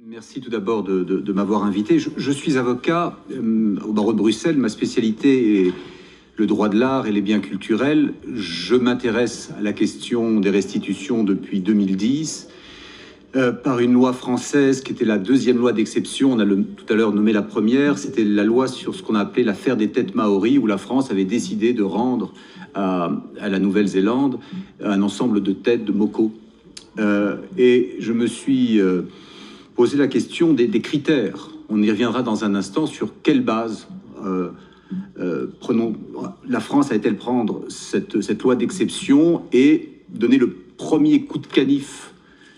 Merci tout d'abord de m'avoir invité. Je suis avocat au barreau de Bruxelles. Ma spécialité est le droit de l'art et les biens culturels. Je m'intéresse à la question des restitutions depuis 2010 par une loi française qui était la deuxième loi d'exception. On a tout à l'heure nommé la première. C'était la loi sur ce qu'on a appelé l'affaire des têtes maoris, où la France avait décidé de rendre à la Nouvelle-Zélande un ensemble de têtes de Moko. Et je me suis poser la question des critères. On y reviendra dans un instant sur quelle base la France a-t-elle prendre cette loi d'exception et donner le premier coup de canif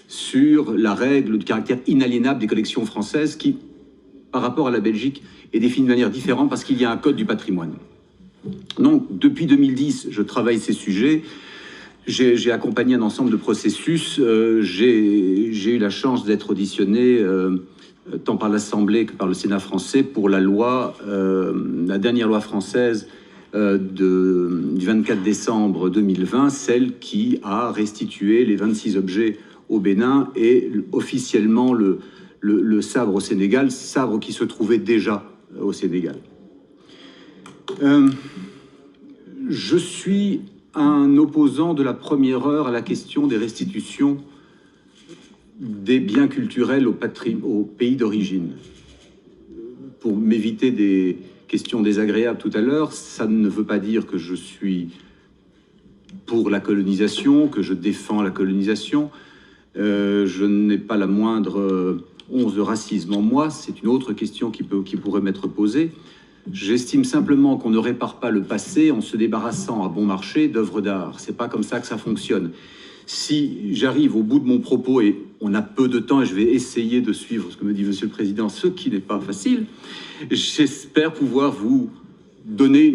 sur la règle du caractère inaliénable des collections françaises qui, par rapport à la Belgique, est définie de manière différente parce qu'il y a un code du patrimoine. Donc, depuis 2010, je travaille ces sujets. J'ai accompagné un ensemble de processus. J'ai eu la chance d'être auditionné tant par l'Assemblée que par le Sénat français pour la dernière loi française du 24 décembre 2020, celle qui a restitué les 26 objets au Bénin et officiellement le sabre au Sénégal, sabre qui se trouvait déjà au Sénégal. Je suis un opposant de la première heure à la question des restitutions des biens culturels au pays d'origine. Pour m'éviter des questions désagréables tout à l'heure, ça ne veut pas dire que je suis pour la colonisation, que je défends la colonisation. Je n'ai pas la moindre once de racisme en moi. C'est une autre question qui pourrait m'être posée. J'estime simplement qu'on ne répare pas le passé en se débarrassant à bon marché d'œuvres d'art. C'est pas comme ça que ça fonctionne. Si j'arrive au bout de mon propos, et on a peu de temps, et je vais essayer de suivre ce que me dit Monsieur le Président, ce qui n'est pas facile, j'espère pouvoir vous donner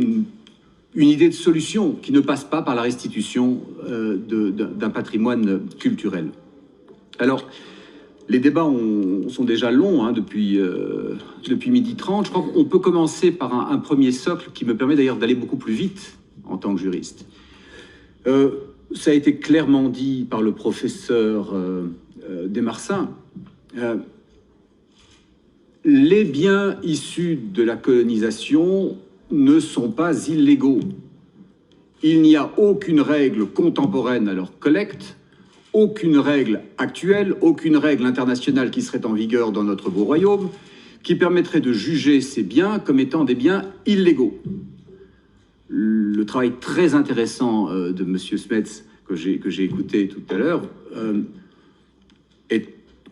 une idée de solution qui ne passe pas par la restitution d'un patrimoine culturel. Alors, les débats sont déjà longs depuis 12h30. Je crois qu'on peut commencer par un premier socle qui me permet d'ailleurs d'aller beaucoup plus vite en tant que juriste. Ça a été clairement dit par le professeur Desmarsins. Les biens issus de la colonisation ne sont pas illégaux. Il n'y a aucune règle contemporaine à leur collecte, aucune règle actuelle, aucune règle internationale qui serait en vigueur dans notre beau royaume, qui permettrait de juger ces biens comme étant des biens illégaux. Le travail très intéressant de M. Smets, que j'ai écouté tout à l'heure,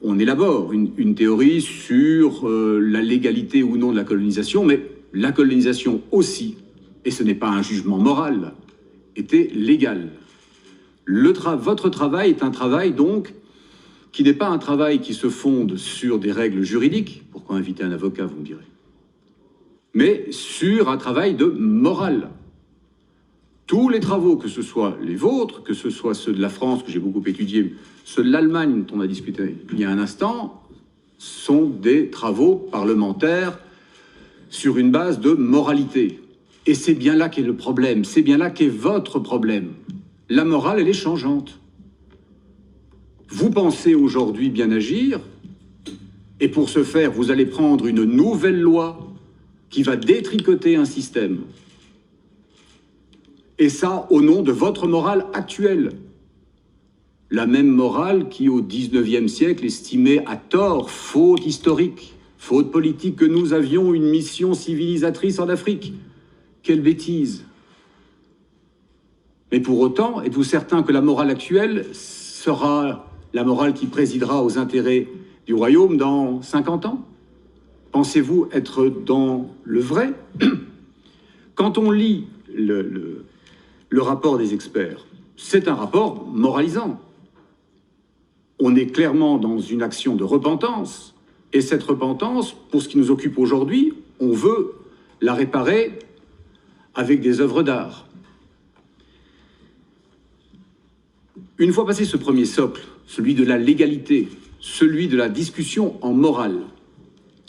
on élabore une théorie sur la légalité ou non de la colonisation, mais la colonisation aussi, et ce n'est pas un jugement moral, était légale. Votre travail est un travail, donc, qui n'est pas un travail qui se fonde sur des règles juridiques, pourquoi inviter un avocat, vous me direz, mais sur un travail de morale. Tous les travaux, que ce soit les vôtres, que ce soit ceux de la France, que j'ai beaucoup étudiés, ceux de l'Allemagne, dont on a discuté il y a un instant, sont des travaux parlementaires sur une base de moralité. Et c'est bien là qu'est le problème, c'est bien là qu'est votre problème. La morale, elle est changeante. Vous pensez aujourd'hui bien agir, et pour ce faire, vous allez prendre une nouvelle loi qui va détricoter un système. Et ça, au nom de votre morale actuelle. La même morale qui, au XIXe siècle, estimait à tort, faute historique, faute politique, que nous avions une mission civilisatrice en Afrique. Quelle bêtise! Mais pour autant, êtes-vous certain que la morale actuelle sera la morale qui présidera aux intérêts du royaume dans 50 ans? Pensez-vous être dans le vrai? Quand on lit le rapport des experts, c'est un rapport moralisant. On est clairement dans une action de repentance, et cette repentance, pour ce qui nous occupe aujourd'hui, on veut la réparer avec des œuvres d'art. Une fois passé ce premier socle, celui de la légalité, celui de la discussion en morale,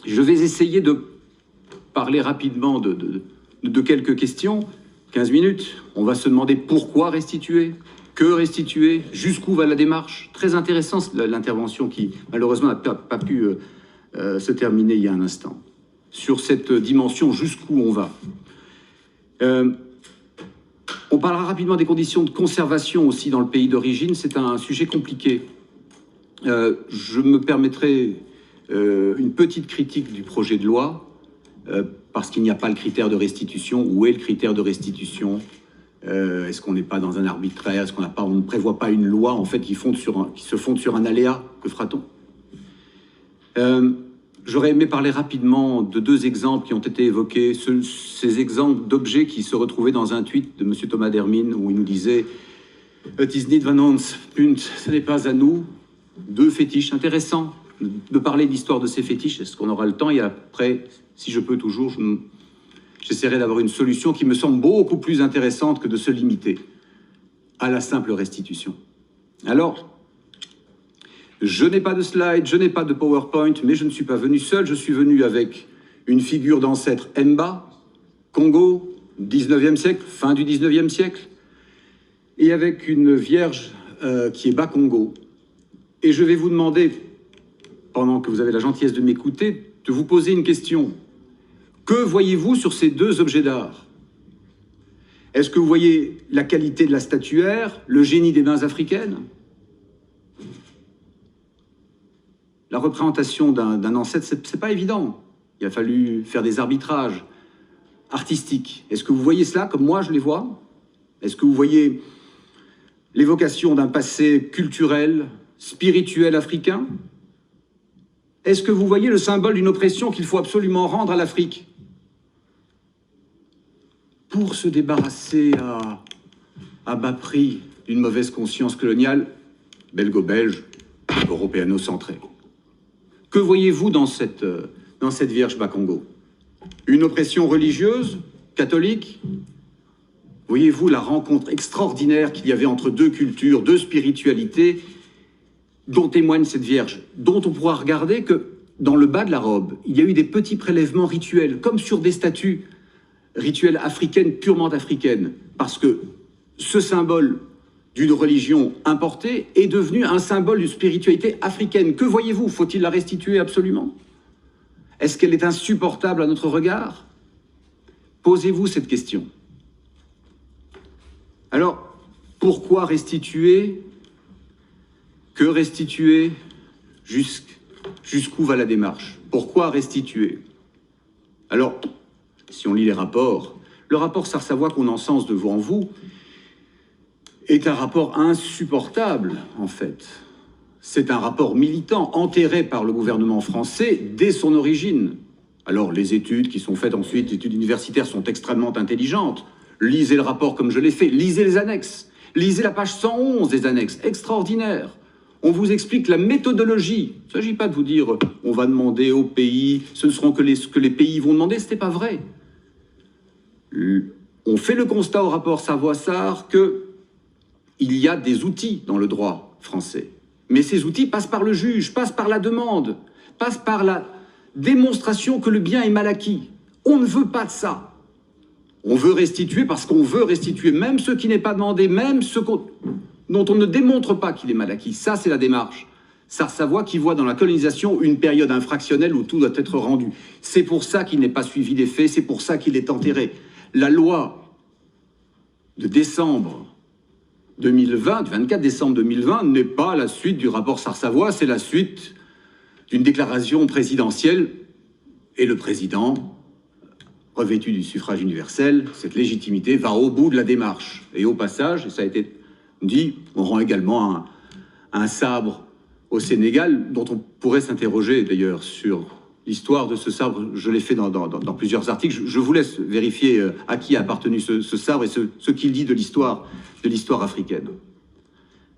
je vais essayer de parler rapidement de quelques questions. 15 minutes, on va se demander pourquoi restituer, Que restituer? Jusqu'où va la démarche? Très intéressant l'intervention qui, malheureusement, n'a pas pu se terminer il y a un instant. Sur cette dimension, jusqu'où on va. On parlera rapidement des conditions de conservation aussi dans le pays d'origine. C'est un sujet compliqué. Je me permettrai une petite critique du projet de loi, parce qu'il n'y a pas le critère de restitution. Où est le critère de restitution? Est-ce qu'on n'est pas dans un arbitraire? Est-ce on ne prévoit pas une loi en fait qui se fonde sur un aléa? Que fera-t-on? J'aurais aimé parler rapidement de deux exemples qui ont été évoqués, ces exemples d'objets qui se retrouvaient dans un tweet de M. Thomas Dermine où il nous disait « Het is niet van ons, punt, ce n'est pas à nous ». Deux fétiches, intéressants de parler de l'histoire de ces fétiches. Est-ce qu'on aura le temps? Et après, si je peux toujours, j'essaierai d'avoir une solution qui me semble beaucoup plus intéressante que de se limiter à la simple restitution. Alors, je n'ai pas de slide, je n'ai pas de PowerPoint, mais je ne suis pas venu seul. Je suis venu avec une figure d'ancêtre Mba, Congo, 19e siècle, fin du 19e siècle, et avec une vierge qui est Bakongo. Et je vais vous demander, pendant que vous avez la gentillesse de m'écouter, de vous poser une question. Que voyez-vous sur ces deux objets d'art? Est-ce que vous voyez la qualité de la statuaire, le génie des mains africaines? La représentation d'un ancêtre, c'est pas évident. Il a fallu faire des arbitrages artistiques. Est-ce que vous voyez cela comme moi je les vois? Est-ce que vous voyez l'évocation d'un passé culturel, spirituel africain? Est-ce que vous voyez le symbole d'une oppression qu'il faut absolument rendre à l'Afrique pour se débarrasser à bas prix d'une mauvaise conscience coloniale belgo-belge, européano-centrée? Que voyez-vous dans cette Vierge Bakongo? Une oppression religieuse, catholique? Voyez-vous la rencontre extraordinaire qu'il y avait entre deux cultures, deux spiritualités, dont témoigne cette Vierge, dont on pourra regarder que dans le bas de la robe, il y a eu des petits prélèvements rituels, comme sur des statues rituelles africaines, purement africaines, parce que ce symbole d'une religion importée est devenu un symbole d'une spiritualité africaine. Que voyez-vous? Faut-il la restituer absolument? Est-ce qu'elle est insupportable à notre regard? Posez-vous cette question. Alors, pourquoi restituer? Que restituer? Jusqu'où va la démarche? Pourquoi restituer? Alors, si on lit les rapports, le rapport Sarr-Savoy qu'on encense devant vous est un rapport insupportable, en fait. C'est un rapport militant, enterré par le gouvernement français dès son origine. Alors, les études qui sont faites ensuite, les études universitaires, sont extrêmement intelligentes. Lisez le rapport comme je l'ai fait, lisez les annexes, lisez la page 111 des annexes, extraordinaire. On vous explique la méthodologie. Il ne s'agit pas de vous dire on va demander aux pays, ce ne seront que ce que les pays vont demander, ce n'est pas vrai. On fait le constat au rapport Savoy-Sarr qu'il y a des outils dans le droit français. Mais ces outils passent par le juge, passent par la demande, passent par la démonstration que le bien est mal acquis. On ne veut pas de ça. On veut restituer parce qu'on veut restituer, même ce qui n'est pas demandé, même ce dont on ne démontre pas qu'il est mal acquis. Ça, c'est la démarche. Sarr-Savoy qui voit dans la colonisation une période infractionnelle où tout doit être rendu. C'est pour ça qu'il n'est pas suivi des faits, c'est pour ça qu'il est enterré. La loi de décembre 2020, du 24 décembre 2020, n'est pas la suite du rapport Sarr-Savoy, c'est la suite d'une déclaration présidentielle. Et le président, revêtu du suffrage universel, cette légitimité va au bout de la démarche. Et au passage, et ça a été dit, on rend également un sabre au Sénégal, dont on pourrait s'interroger d'ailleurs sur l'histoire de ce sabre. Je l'ai fait dans plusieurs articles. Je vous laisse vérifier à qui a appartenu ce sabre et ce qu'il dit de l'histoire africaine.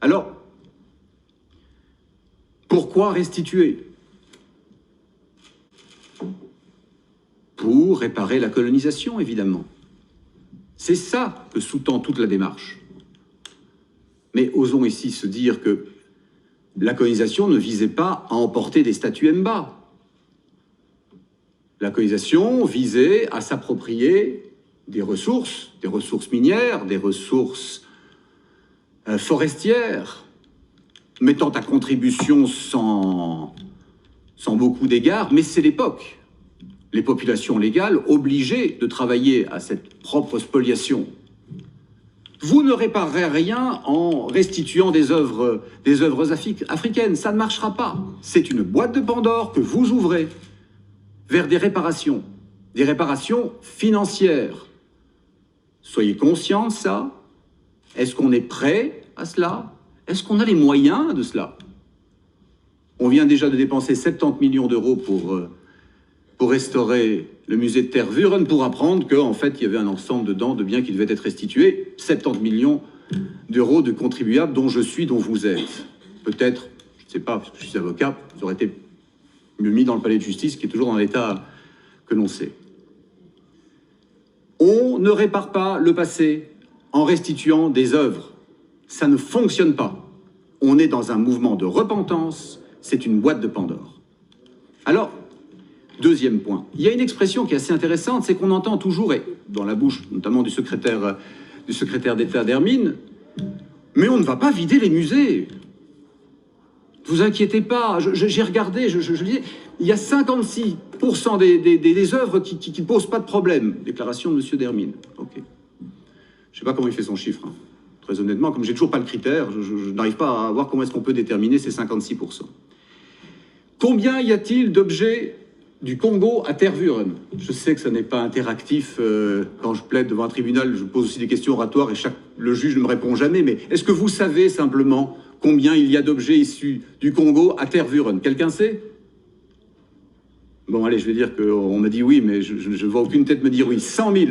Alors, pourquoi restituer? Pour réparer la colonisation, évidemment. C'est ça que sous-tend toute la démarche. Mais osons ici se dire que la colonisation ne visait pas à emporter des statues Mba. La colonisation visait à s'approprier des ressources minières, des ressources forestière, mettant à contribution sans beaucoup d'égards, mais c'est l'époque. Les populations légales obligées de travailler à cette propre spoliation. Vous ne réparerez rien en restituant des œuvres africaines, ça ne marchera pas. C'est une boîte de Pandore que vous ouvrez vers des réparations financières. Soyez conscients de ça. Est-ce qu'on est prêt à cela? Est-ce qu'on a les moyens de cela? On vient déjà de dépenser 70 millions d'euros pour restaurer le musée de Tervuren, pour apprendre qu'en fait, il y avait un ensemble de biens qui devaient être restitués. 70 millions d'euros de contribuables dont je suis, dont vous êtes. Peut-être, je ne sais pas, parce que je suis avocat, ça aurait été mieux mis dans le palais de justice, qui est toujours dans l'état que l'on sait. On ne répare pas le passé en restituant des œuvres. Ça ne fonctionne pas. On est dans un mouvement de repentance, c'est une boîte de Pandore. Alors, deuxième point, il y a une expression qui est assez intéressante, c'est qu'on entend toujours, et dans la bouche notamment du secrétaire d'État d'Hermine, mais on ne va pas vider les musées. Ne vous inquiétez pas, j'ai regardé, je disais, il y a 56% des œuvres qui ne posent pas de problème. Déclaration de M. d'Hermine. Ok. Je ne sais pas comment il fait son chiffre. Hein. Très honnêtement, comme j'ai toujours pas le critère, je n'arrive pas à voir comment est-ce qu'on peut déterminer ces 56%. Combien y a-t-il d'objets du Congo à Tervuren? Je sais que ça n'est pas interactif. Quand je plaide devant un tribunal, je pose aussi des questions oratoires et le juge ne me répond jamais. Mais est-ce que vous savez simplement combien il y a d'objets issus du Congo à Tervuren? Quelqu'un sait? Bon, allez, je vais dire qu'on m'a dit oui, mais je ne vois aucune tête me dire oui. 100 000.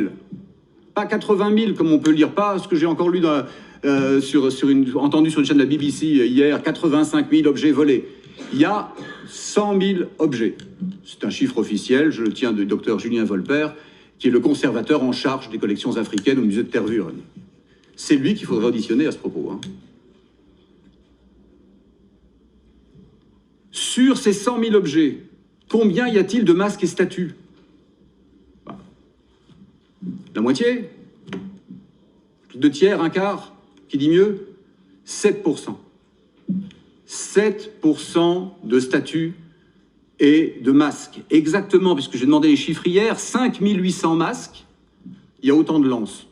Pas 80 000, comme on peut lire, pas ce que j'ai encore lu entendu sur une chaîne de la BBC hier, 85 000 objets volés. Il y a 100 000 objets. C'est un chiffre officiel, je le tiens du docteur Julien Volpert, qui est le conservateur en charge des collections africaines au musée de Tervuren. C'est lui qu'il faudrait auditionner à ce propos. Hein. Sur ces 100 000 objets, combien y a-t-il de masques et statues? La moitié? Deux tiers, un quart? Qui dit mieux? 7%. 7% de statues et de masques. Exactement, puisque j'ai demandé les chiffres hier, 5 800 masques, il y a autant de lances.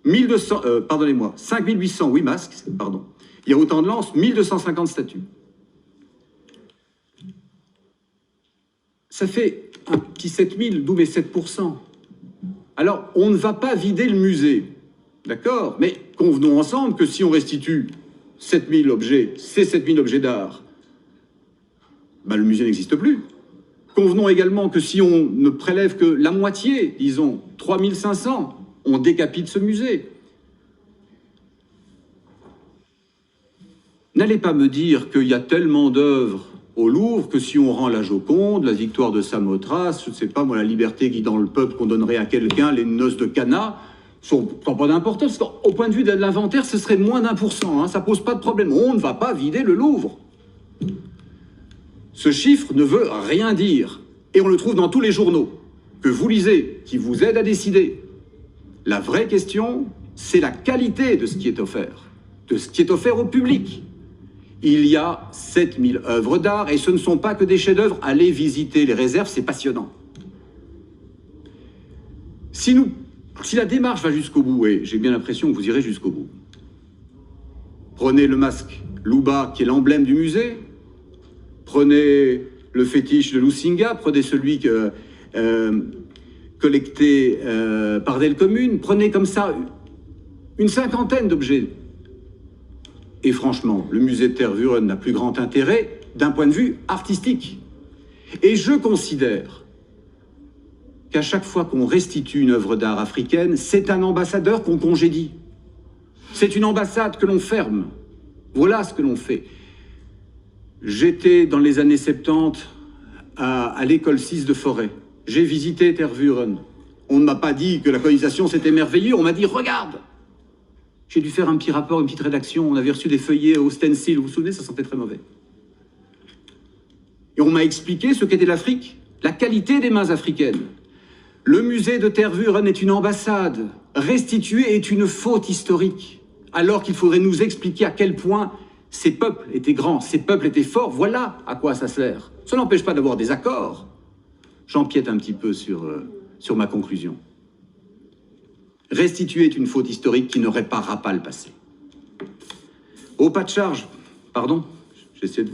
5 800, oui, masques, pardon. Il y a autant de lances, 1250 statues. Ça fait un petit 7 000, d'où mes 7%. Alors, on ne va pas vider le musée, d'accord? Mais convenons ensemble que si on restitue 7 000 objets, ces 7 000 objets d'art, ben le musée n'existe plus. Convenons également que si on ne prélève que la moitié, disons 3 500, on décapite ce musée. N'allez pas me dire qu'il y a tellement d'œuvres au Louvre que si on rend la Joconde, la victoire de Samothrace, je ne sais pas moi, la liberté guidant le peuple qu'on donnerait à quelqu'un, les noces de Cana, sont pas d'importance. Au point de vue de l'inventaire, ce serait moins d'1%. Hein, ça pose pas de problème. On ne va pas vider le Louvre. Ce chiffre ne veut rien dire. Et on le trouve dans tous les journaux que vous lisez, qui vous aident à décider. La vraie question, c'est la qualité de ce qui est offert, de ce qui est offert au public. Il y a 7000 œuvres d'art et ce ne sont pas que des chefs-d'œuvre. Allez visiter les réserves, c'est passionnant. Si la démarche va jusqu'au bout, et j'ai bien l'impression que vous irez jusqu'au bout, prenez le masque Luba, qui est l'emblème du musée, prenez le fétiche de Lusinga, prenez celui collecté par Delcommune, prenez comme ça une cinquantaine d'objets. Et franchement, le musée de Tervuren n'a plus grand intérêt d'un point de vue artistique. Et je considère qu'à chaque fois qu'on restitue une œuvre d'art africaine, c'est un ambassadeur qu'on congédie. C'est une ambassade que l'on ferme. Voilà ce que l'on fait. J'étais dans les années 70 à l'école 6 de Forêt. J'ai visité Tervuren. On ne m'a pas dit que la colonisation c'était merveilleux, on m'a dit « regarde !» J'ai dû faire un petit rapport, une petite rédaction. On avait reçu des feuillets au stencil. Vous vous souvenez, ça sentait très mauvais. Et on m'a expliqué ce qu'était l'Afrique, la qualité des mains africaines. Le musée de Tervuren est une ambassade. Restituer est une faute historique. alors qu'il faudrait nous expliquer à quel point ces peuples étaient grands, ces peuples étaient forts, voilà à quoi ça sert. Ça n'empêche pas d'avoir des accords. J'empiète un petit peu sur ma conclusion. Restituer est une faute historique qui ne réparera pas le passé. Au pas de charge, pardon, j'essaie de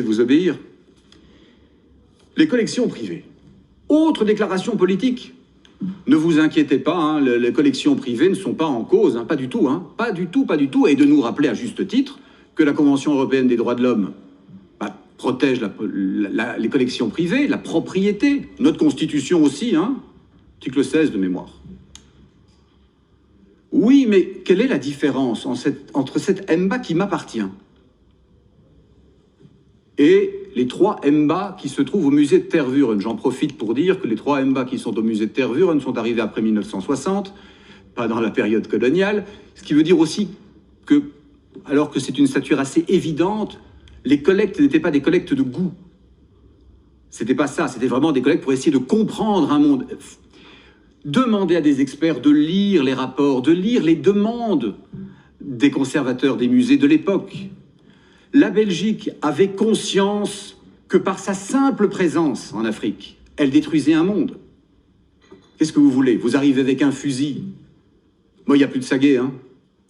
vous obéir. Les collections privées. Autre déclaration politique. Ne vous inquiétez pas, hein, les collections privées ne sont pas en cause, hein, pas du tout, pas du tout, pas du tout. Et de nous rappeler à juste titre que la Convention européenne des droits de l'homme protège les collections privées, la propriété, notre Constitution aussi, hein, article 16 de mémoire. Oui, mais quelle est la différence entre cette Mba qui m'appartient et les 3 Mba qui se trouvent au musée de Tervuren? J'en profite pour dire que les 3 Mba qui sont au musée de Tervuren sont arrivés après 1960, pas dans la période coloniale, ce qui veut dire aussi que, alors que c'est une stature assez évidente, les collectes n'étaient pas des collectes de goût. C'était pas ça, c'était vraiment des collectes pour essayer de comprendre un monde. Demander à des experts de lire les rapports, de lire les demandes des conservateurs des musées de l'époque. La Belgique avait conscience que par sa simple présence en Afrique, elle détruisait un monde. Qu'est-ce que vous voulez? Vous arrivez avec un fusil. Moi, il n'y a plus de saguets, hein.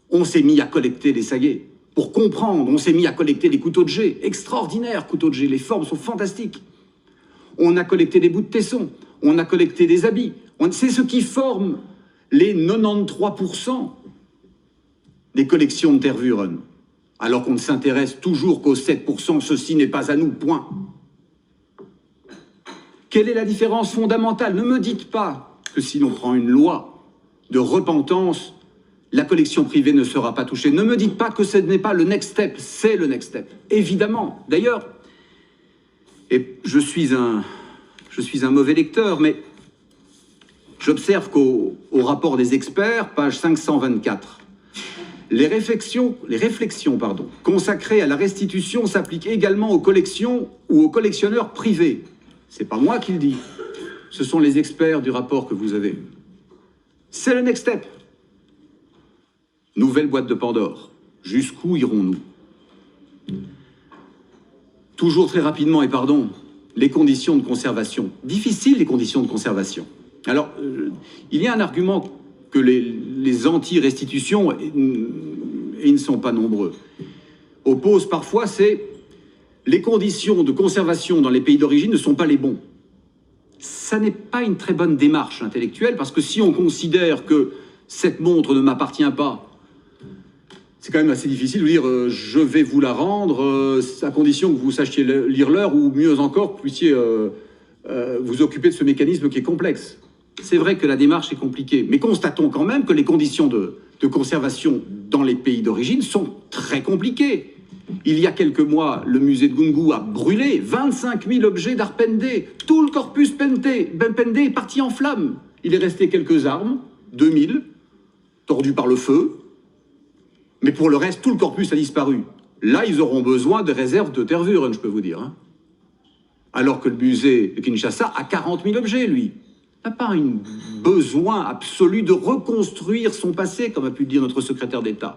On s'est mis à collecter des saguets. Pour comprendre, on s'est mis à collecter des couteaux de jet. Extraordinaires couteaux de jet, les formes sont fantastiques. On a collecté des bouts de tesson, on a collecté des habits. C'est ce qui forme les 93% des collections de Tervuren. Alors qu'on ne s'intéresse toujours qu'aux 7%, ceci n'est pas à nous, point. Quelle est la différence fondamentale? Ne me dites pas que si l'on prend une loi de repentance, la collection privée ne sera pas touchée. Ne me dites pas que ce n'est pas le next step, c'est le next step, évidemment. D'ailleurs, et je suis un mauvais lecteur, mais j'observe qu'au rapport des experts, page 524, les réflexions consacrées à la restitution s'appliquent également aux collections ou aux collectionneurs privés. C'est pas moi qui le dis, ce sont les experts du rapport que vous avez. C'est le next step. Nouvelle boîte de Pandore. Jusqu'où irons-nous? Toujours très rapidement, et pardon, les conditions de conservation. Difficiles, les conditions de conservation. Alors, il y a un argument que les anti-restitutions, et ils ne sont pas nombreux, opposent parfois, c'est les conditions de conservation dans les pays d'origine ne sont pas les bons. Ça n'est pas une très bonne démarche intellectuelle, parce que si on considère que cette montre ne m'appartient pas, c'est quand même assez difficile de dire je vais vous la rendre à condition que vous sachiez lire l'heure ou mieux encore que vous puissiez vous occuper de ce mécanisme qui est complexe. C'est vrai que la démarche est compliquée, mais constatons quand même que les conditions de conservation dans les pays d'origine sont très compliquées. Il y a quelques mois, le musée de Gungu a brûlé 25 000 objets d'Arpendé. Tout le corpus Pendé est parti en flammes. Il est resté quelques armes, 2000, tordues par le feu. Mais pour le reste, tout le corpus a disparu. Là, ils auront besoin de réserves de Tervuren, je peux vous dire. Hein. Alors que le musée de Kinshasa a 40 000 objets, lui. Il n'a pas un besoin absolu de reconstruire son passé, comme a pu le dire notre secrétaire d'État.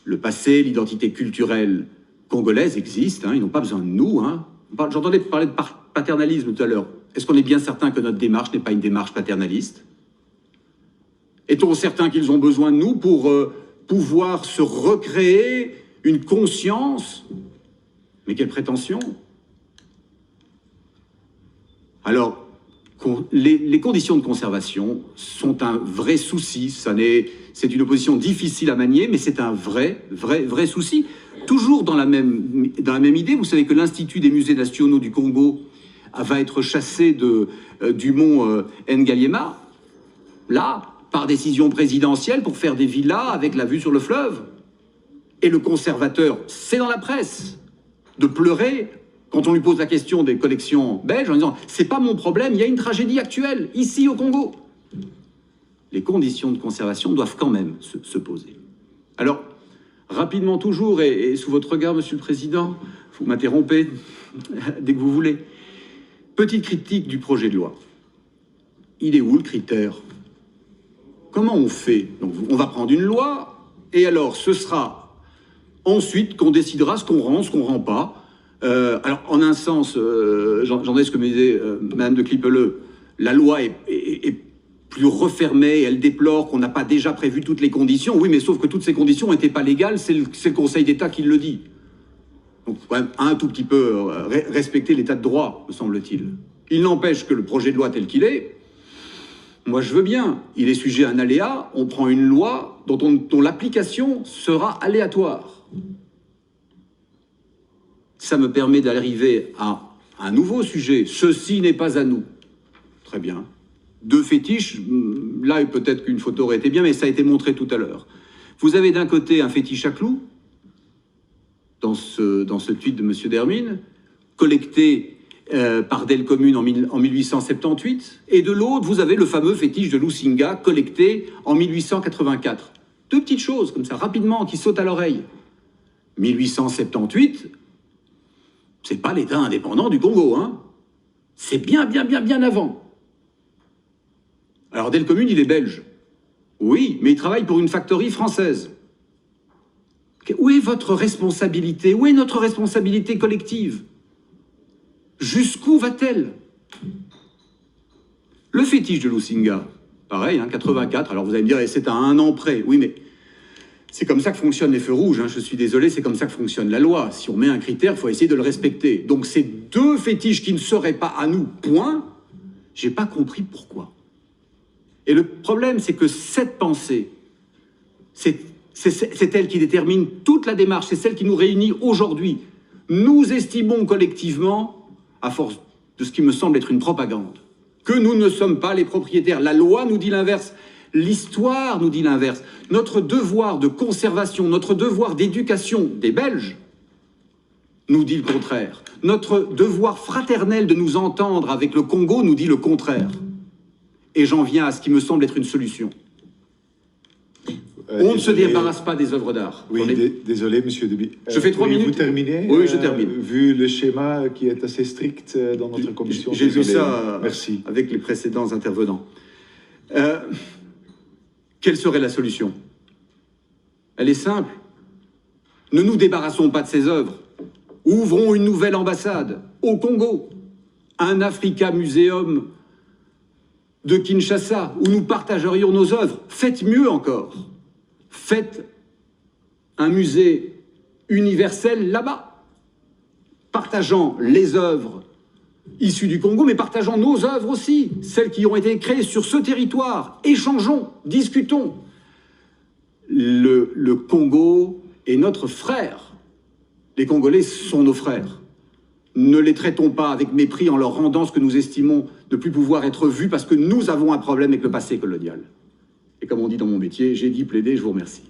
Le passé, l'identité culturelle congolaise existe, hein, ils n'ont pas besoin de nous. Hein. J'entendais parler de paternalisme tout à l'heure. Est-ce qu'on est bien certain que notre démarche n'est pas une démarche paternaliste? Est-on certain qu'ils ont besoin de nous pour pouvoir se recréer une conscience? Mais quelle prétention! Alors, les conditions de conservation sont un vrai souci. C'est une opposition difficile à manier, mais c'est un vrai souci. Toujours dans la même idée, vous savez que l'Institut des musées nationaux du Congo va être chassé du mont Ngaliema, là, par décision présidentielle, pour faire des villas avec la vue sur le fleuve. Et le conservateur, c'est dans la presse, de pleurer quand on lui pose la question des collections belges, en disant « c'est pas mon problème, il y a une tragédie actuelle, ici au Congo ». Les conditions de conservation doivent quand même se poser. Alors, rapidement toujours, et sous votre regard, Monsieur le Président, vous m'interrompez dès que vous voulez. Petite critique du projet de loi. Il est où le critère comment on fait? Donc, on va prendre une loi, et alors ce sera ensuite qu'on décidera ce qu'on rend pas. Alors, en un sens, j'en ai ce que me disait Madame de Clipeleux, la loi est plus refermée, elle déplore qu'on n'a pas déjà prévu toutes les conditions. Oui, mais sauf que toutes ces conditions n'étaient pas légales, c'est le Conseil d'État qui le dit. Donc, quand même, un tout petit peu respecter l'état de droit, me semble-t-il. Il n'empêche que le projet de loi tel qu'il est, moi je veux bien, il est sujet à un aléa, on prend une loi dont l'application sera aléatoire. Ça me permet d'arriver à un nouveau sujet. Ceci n'est pas à nous. Très bien. Deux fétiches, là peut-être qu'une photo aurait été bien, mais ça a été montré tout à l'heure. Vous avez d'un côté un fétiche à clous, dans ce tweet de M. Dermine, collecté par Delcommune en 1878, et de l'autre, vous avez le fameux fétiche de Lusinga, collecté en 1884. Deux petites choses, comme ça, rapidement, qui sautent à l'oreille. 1878, c'est pas l'État indépendant du Congo, hein. C'est bien avant. Alors Delcommune, il est belge. Oui, mais il travaille pour une factory française. Où est votre responsabilité? Où est notre responsabilité collective? Jusqu'où va-t-elle? Le fétiche de Lusinga, pareil, hein, 84, alors vous allez me dire, c'est à 1 an près. Oui, mais c'est comme ça que fonctionnent les feux rouges, hein, je suis désolé, c'est comme ça que fonctionne la loi. Si on met un critère, il faut essayer de le respecter. Donc ces deux fétiches qui ne seraient pas à nous, point, j'ai pas compris pourquoi. Et le problème, c'est que cette pensée, c'est elle qui détermine toute la démarche, c'est celle qui nous réunit aujourd'hui. Nous estimons collectivement, à force de ce qui me semble être une propagande, que nous ne sommes pas les propriétaires. La loi nous dit l'inverse, l'histoire nous dit l'inverse. Notre devoir de conservation, notre devoir d'éducation des Belges nous dit le contraire. Notre devoir fraternel de nous entendre avec le Congo nous dit le contraire. Et j'en viens à ce qui me semble être une solution. On ne se débarrasse pas des œuvres d'art. Oui, désolé, monsieur Deby. Je fais 3 minutes. Vous terminez? Oui, je termine. Vu le schéma qui est assez strict dans notre commission. J'ai vu ça merci. Avec les précédents intervenants. Quelle serait la solution? Elle est simple. Ne nous débarrassons pas de ces œuvres. Ouvrons une nouvelle ambassade au Congo. Un Africa Museum de Kinshasa, où nous partagerions nos œuvres. Faites mieux encore. Faites un musée universel là-bas, partageant les œuvres issues du Congo, mais partageant nos œuvres aussi, celles qui ont été créées sur ce territoire. Échangeons, discutons. Le Congo est notre frère. Les Congolais sont nos frères. Ne les traitons pas avec mépris en leur rendant ce que nous estimons ne plus pouvoir être vu parce que nous avons un problème avec le passé colonial. Et comme on dit dans mon métier, j'ai dit plaider, je vous remercie.